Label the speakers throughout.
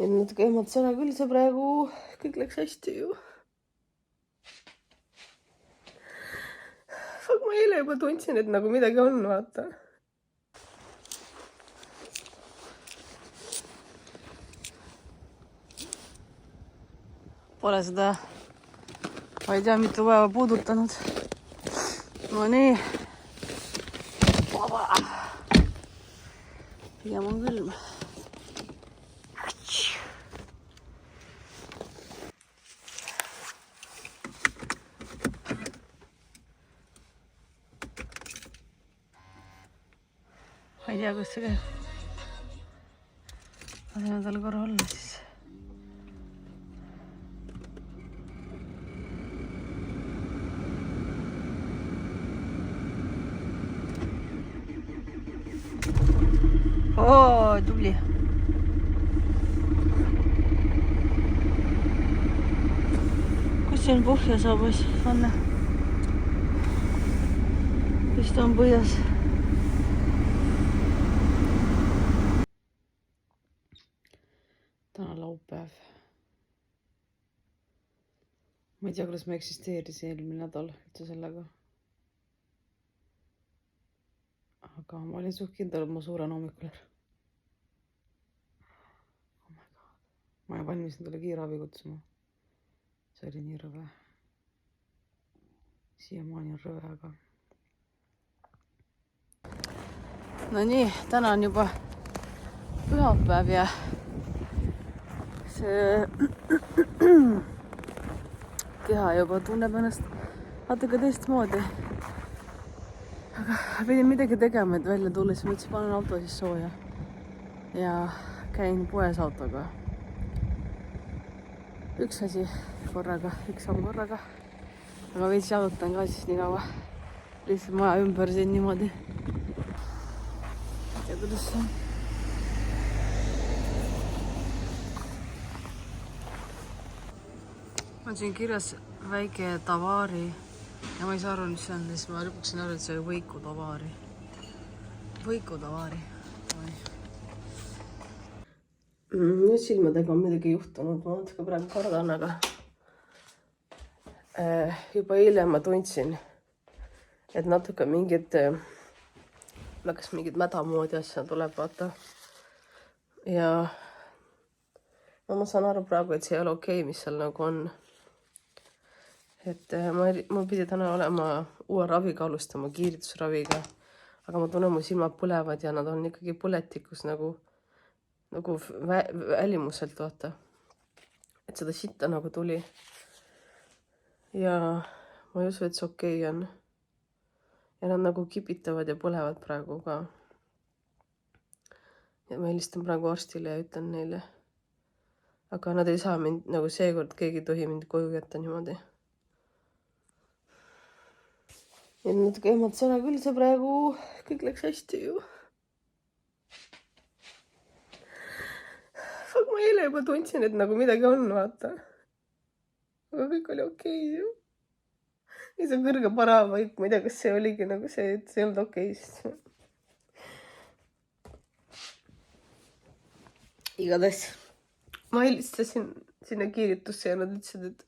Speaker 1: Ja natuke emad sõna küll, see praegu kõik läks hästi ju. Fuck, ma eile juba tundsin, et nagu midagi on, vaata. Pole seda, ma ei tea, mitu päeva puudutanud. No nii. Vaba. Pigem on külm. Ma ei tea, kus see käib. Laseme tal korra olla siis. Oo, tubli. Kus siin põhja saab panna? Vist on põhjas. Täna laupäev. Ma ei tea, kuidas ma eksisteerisin eelmine nädal üldse sellega. Aga ma olin suht kindel, et ma suuren hommikul ära. Oh my god. Ma ei valmis endale kiirabi kutsuma. See oli nii rõve. Siiamaani on rõve, aga... No nii, täna on juba pühapäev ja see keha juba tunneb ennast natuke teistmoodi. Aga pidin midagi tegema, et välja tulla, siis mõtlesin, panen auto siis sooja. Ja käin poes autoga. Üks asi korraga, üks samm korraga. Aga veits jalutan ka siis nii kaua. Lihtsalt maja ümber siin niimoodi. Ja kuidas see on? On siin kirjas väike Tavari. Ja ma ei saa aru, mis see on, siis ma lõpuksin aru, et see oli Võiku Tavari. Võiku Tavari. Nüüd silmadega on midagi juhtunud, ma natuke praegu kardan, aga juba eile ma tundsin, et natuke mingid mädamoodi asja tuleb, vaata. Ja no ma saan aru praegu, et see ei ole okei, mis seal nagu on. Et ma pidi täna olema uue raviga alustama, kiiritusraviga, aga ma tunnen, mu silmad põlevad ja nad on ikkagi põletikus nagu välimuselt, vaata. Et seda sitta nagu tuli. Ja ma ei usu, et see okei on. Ja nad nagu kipitavad ja põlevad praegu ka. Ja ma helistan praegu arstile ja ütlen neile. Aga nad ei saa mind, nagu seekord keegi ei tohi mind koju jätta niimoodi. Ja natuke emad sõna küll, see praegu kõik läks hästi ju. Fuck, ma eile juba tundsin, et nagu midagi on, vaata. Aga kõik oli okei ju. Ja see kõrge paravaik, ma ei tea, kas see oligi nagu see, et see ei olnud okei. Igatahes ma helistasin sinna kiiritusse ja nad ütlesid,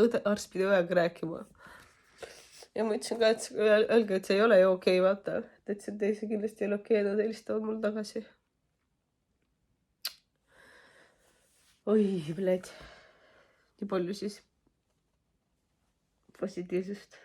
Speaker 1: et arst pidi õega rääkima. Ja ma ütlesin ka, et öelge, et see ei ole ju okei, vaata. Et see teise kindlasti ei ole okei, nad helistavad mul tagasi. Oi, bled. Nii palju siis positiivsust.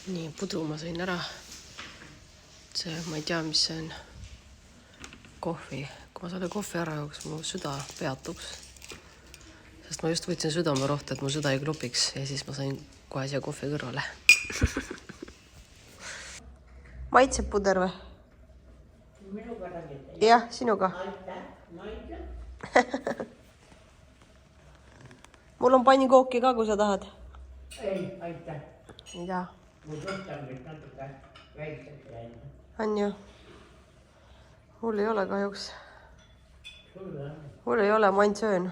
Speaker 1: Nii, pudru ma sõin ära. See, ma ei tea, mis see on. Kohvi. Kui ma selle kohvi ära jooks, mu süda peatuks. Sest ma just võtsin südamerohtu, et mu süda ei klopiks. Ja siis ma sain kohe siia kohvi kõrvale. Maitseb puder või?
Speaker 2: Minuga räägite?
Speaker 1: Jah, sinuga.
Speaker 2: Aitäh, maitseb.
Speaker 1: Mul on pannikooki ka, kui sa tahad.
Speaker 2: Ei, aitäh.
Speaker 1: ei tea.
Speaker 2: Mul võtamist natuke väikseks läinud.
Speaker 1: On ju? Mul ei ole kahjuks.
Speaker 2: Sulle on.
Speaker 1: Mul ei ole, ma ainult söön.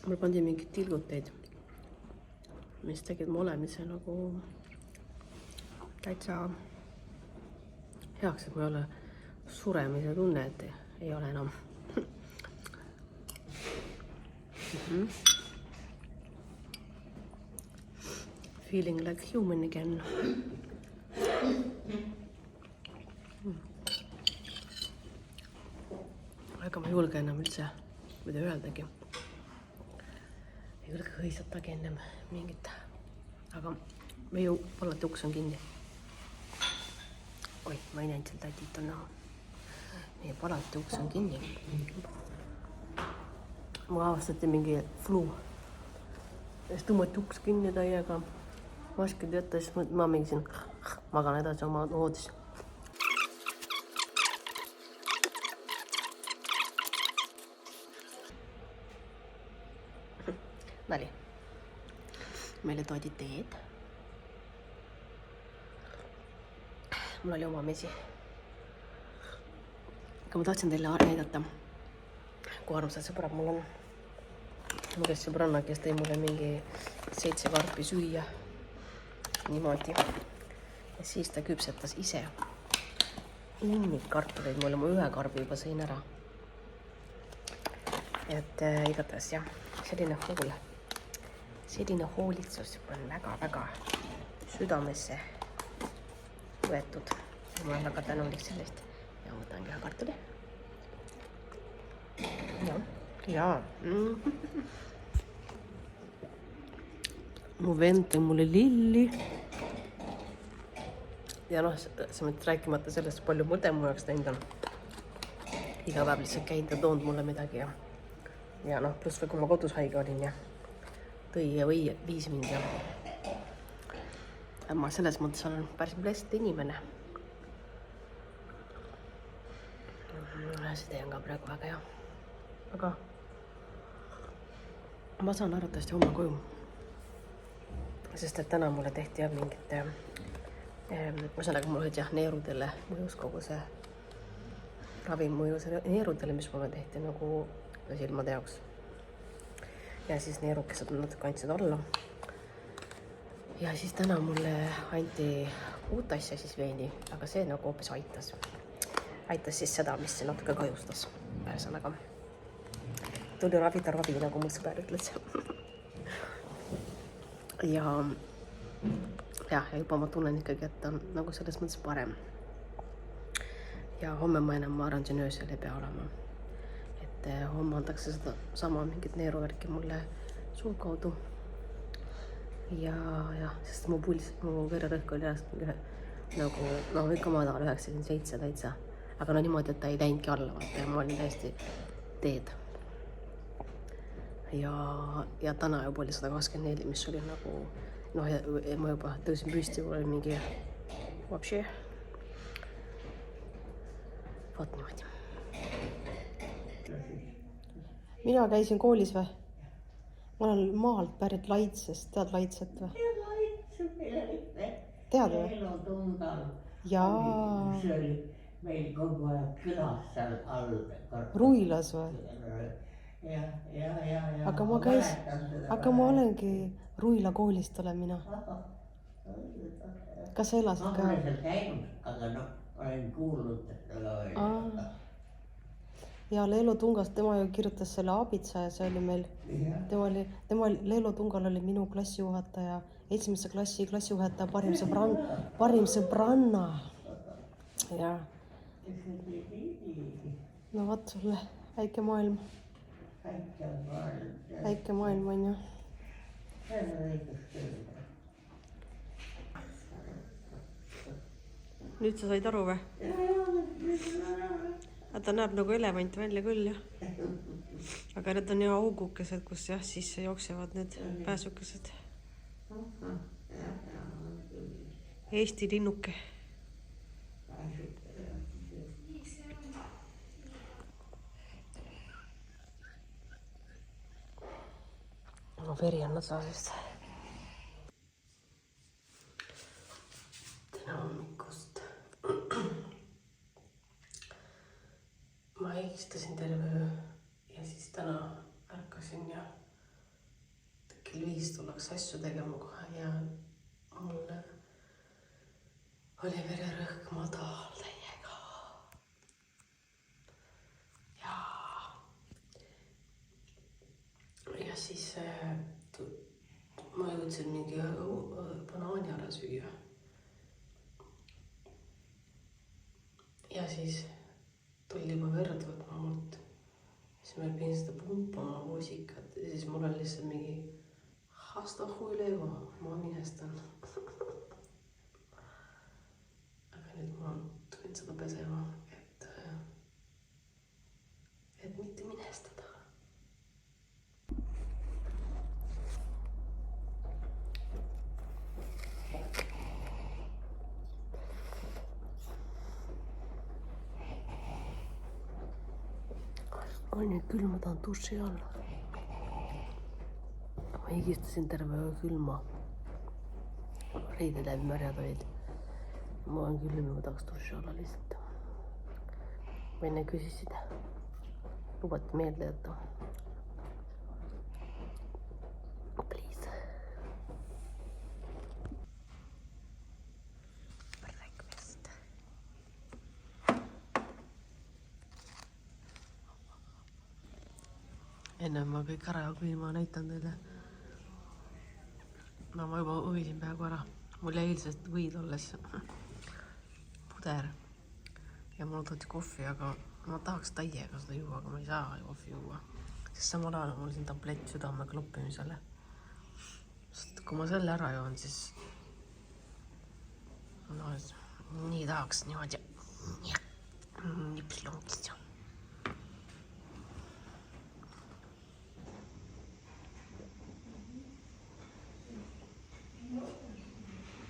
Speaker 1: Mul pandi mingid tilguteid, mis tegid mu olemise nagu täitsa heaks, et mul ei ole suremise tunne, et ei ole enam. Feeling like human again. Aga ma ei julge enam üldse mida öeldagi. Ei julge hõisatagi ennem mingit. Aga meie alati uks on kinni. Oi, ma ei näinud seal tätit on näha. Meie alati uks on kinni. Ma avastati mingi flu. Siis tõmmati uks kinni täiega. Maskid jätta, siis ma mingi siin magan edasi oma voodis. Nali. Meile toodi teed. Mul oli oma mesi. Aga ma tahtsin teile näidata, kui armsad sõbrad mul on. Mul käis sõbranna, kes tõi mulle mingi 7 karpi süüa. Niimoodi. Ja siis ta küpsetas ise. Innid kartuleid mulle, ma 1 karbi juba sõin ära. Et igatahes jah, selline hoolitsus on väga-väga südamesse võetud. Ma olen väga tänulik sellest. Ja võtan ühe kartuli. Ja. Mu vend tõi mulle lilli. Ja noh, see mõttes rääkimata sellest, palju mõte mu jaoks teinud on. Iga päev lihtsalt käinud ja toonud mulle midagi. Ja noh, pluss või kui ma kodus haige olin ja tõi ja viis mind. Ja ma selles mõttes olen päris blessed inimene. See tee on ka praegu väga hea. Aga ma saan arvatavasti homme koju. Sest et täna mulle tehti jah mingit sellega mul olid jah neerudele mõjus kogu see ravim mõjus neerudele, mis mulle tehti nagu silmade jaoks. Ja siis neerukesed natuke andsid alla. Ja siis täna mulle anti uut asja siis veini, aga see nagu hoopis aitas. Aitas siis seda, mis see natuke kahjustas. Ühesõnaga tuli ravida ravi, nagu mul sõber ütles. Ja juba ma tunnen ikkagi, et on nagu selles mõttes parem. Ja homme ma enam, ma arvan, siin öösel ei pea olema. Et homme antakse seda sama mingit neeruvärki mulle suu kaudu. Ja, sest mu puls, mu vererõhk oli nagu, no ikka madal 97 täitsa. Aga no niimoodi, et ta ei läinudki alla, vaata, ja ma olin täiesti teed. Ja täna juba oli 124, mis oli nagu, noh, ja ma juba tõusin püsti, kui oli mingi vapši. Vaat niimoodi. Mina käisin koolis või? Ma olen maalt pärit Laitsest, tead Laitset või? Tead või?
Speaker 2: Leelotungal.
Speaker 1: Jaa.
Speaker 2: See oli meil kogu aeg külas seal all.
Speaker 1: Ruilas või?
Speaker 2: Ja.
Speaker 1: Aga ma olengi Ruila koolist olen mina. Kas sa elasid ka?
Speaker 2: Ma olen seal käinud, aga noh, olen kuulnud seda veel.
Speaker 1: Ja Leelo Tungas, tema ju kirjutas selle Abitsa ja see oli meil, tema Leelo Tungal oli minu klassijuhataja, 1. klassi klassijuhataja, parim sõbranna. Ja. No vaat sulle, väike maailm. Väike maailm on ju. Nüüd sa said aru või? Ta näeb nagu elevant välja küll, jah. Aga need on jah augukesed, kus jah sisse jooksevad need pääsukesed. Eesti linnuke. veri on otsas vist. Täna hommikust. Ma eksistasin terve öö ja siis täna ärkasin ja kell 5 tullakse asju tegema kohe ja mul oli vererõhk madal täiega. Ja siis ma jõudsin mingi banaani ära süüa. Ja siis tuli juba verd võtma mult. Siis ma pidin seda pumpama voosikat ja siis mul oli lihtsalt mingi hasta huilevo, ma minestan. Aga nüüd ma tulin seda pesema, et mitte minestada. On nüüd küll, ma tahan duši all. Ma higistasin terve öö külma. Riided läbi märjad olid. Ma olen külm ja ma tahaks duši alla lihtsalt. Ma enne küsisid. Lubati meelde jätta. Please. Breakfast. Enne ma kõik ära ja kui ma näitan teile. No ma juba uvisin peaaegu ära. Mul jäi eilsest võid olles puder ja mul tooti kohvi, aga ma tahaks täiega seda juua, aga ma ei saa kohvi juua. Sest samal ajal on mul siin tablett südame kloppimisele. Sest kui ma selle ära joon, siis no, nii tahaks niimoodi nipslongist.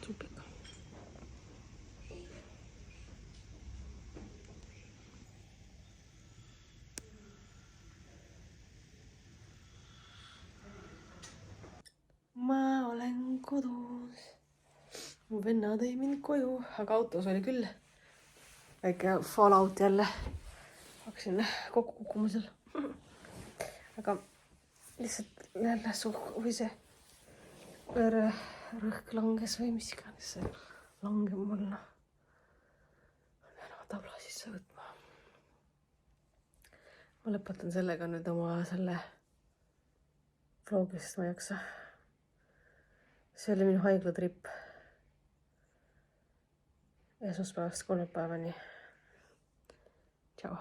Speaker 1: Supiga. Ma olen kodus. Mu venna tõi mind koju, aga autos oli küll väike fallout jälle. Hakkasin kokku kukkuma seal. Aga lihtsalt jälle või see vererõhk langes või mis iganes see langeb mulle. Pean oma tabla sisse võtma. Ma lõpetan sellega nüüd oma selle vlogi, sest ma ei jaksa. See oli minu haiglatripp. Esmaspäevast kolmapäevani. Tšau.